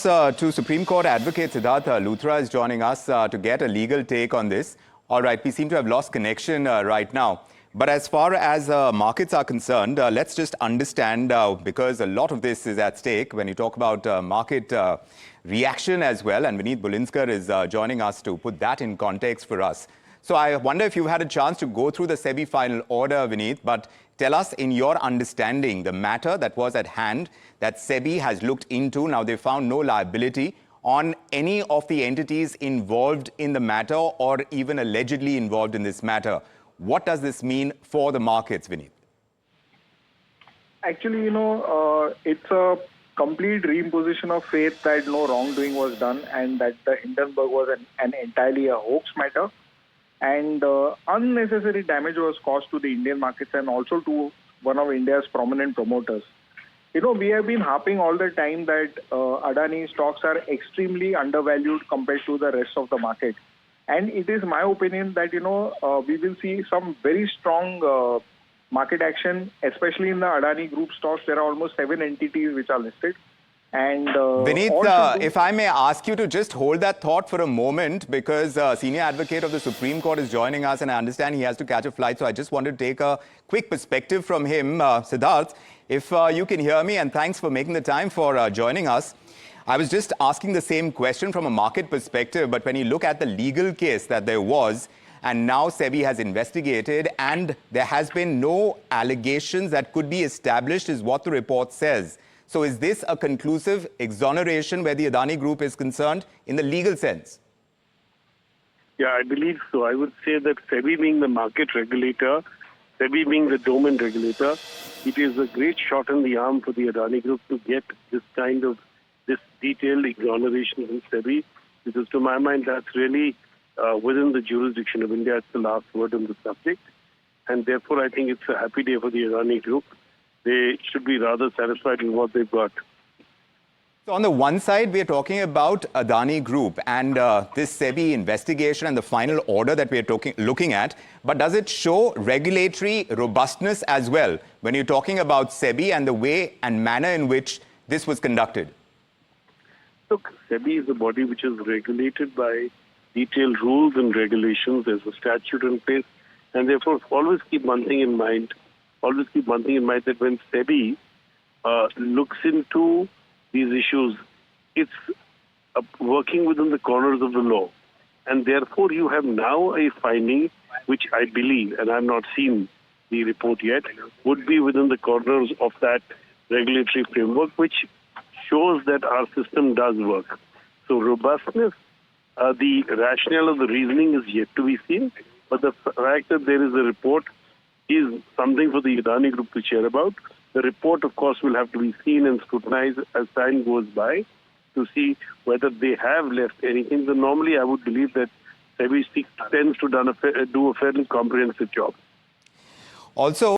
To Supreme Court Advocate Siddharth Luthra is joining us to get a legal take on this. All right, we seem to have lost connection right now. But as far as markets are concerned, let's just understand, because a lot of this is at stake when you talk about market reaction as well. And Vinit Bolinjkar is joining us to put that in context for us. So I wonder if you've had a chance to go through the SEBI final order, Vinit, but tell us in your understanding the matter that was at hand that SEBI has looked into. Now, they found no liability on any of the entities involved in the matter or even allegedly involved in this matter. What does this mean for the markets, Vinit? Actually, it's a complete reimposition of faith that no wrongdoing was done and that the Hindenburg was an entirely a hoax matter. And unnecessary damage was caused to the Indian markets and also to one of India's prominent promoters. We have been harping all the time that Adani stocks are extremely undervalued compared to the rest of the market. And it is my opinion that, we will see some very strong market action, especially in the Adani Group stocks. There are almost 7 entities which are listed. And Vinit, if I may ask you to just hold that thought for a moment, because Senior Advocate of the Supreme Court is joining us and I understand he has to catch a flight. So I just wanted to take a quick perspective from him. Siddharth, if you can hear me, and thanks for making the time for joining us. I was just asking the same question from a market perspective, but when you look at the legal case that there was, and now SEBI has investigated and there has been no allegations that could be established is what the report says. So is this a conclusive exoneration where the Adani Group is concerned in the legal sense? Yeah, I believe so. I would say that SEBI being the market regulator, SEBI being the domain regulator, it is a great shot in the arm for the Adani Group to get this detailed exoneration from SEBI, because to my mind that's really within the jurisdiction of India. It's the last word on the subject. And therefore I think it's a happy day for the Adani Group. They should be rather satisfied with what they've got. So on the one side, we're talking about Adani Group and this SEBI investigation and the final order that we're looking at. But does it show regulatory robustness as well when you're talking about SEBI and the way and manner in which this was conducted? Look, SEBI is a body which is regulated by detailed rules and regulations. There's a statute in place. And therefore, always keep one thing in mind. Always keep one thing in mind, that when SEBI looks into these issues, it's working within the corners of the law. And therefore, you have now a finding which I believe, and I've not seen the report yet, would be within the corners of that regulatory framework, which shows that our system does work. So robustness, the rationale of the reasoning is yet to be seen, but the fact that there is a report is something for the Adani Group to share about. The report, of course, will have to be seen and scrutinized as time goes by to see whether they have left anything. So normally, I would believe that SEBI tends to do a fairly comprehensive job. Also,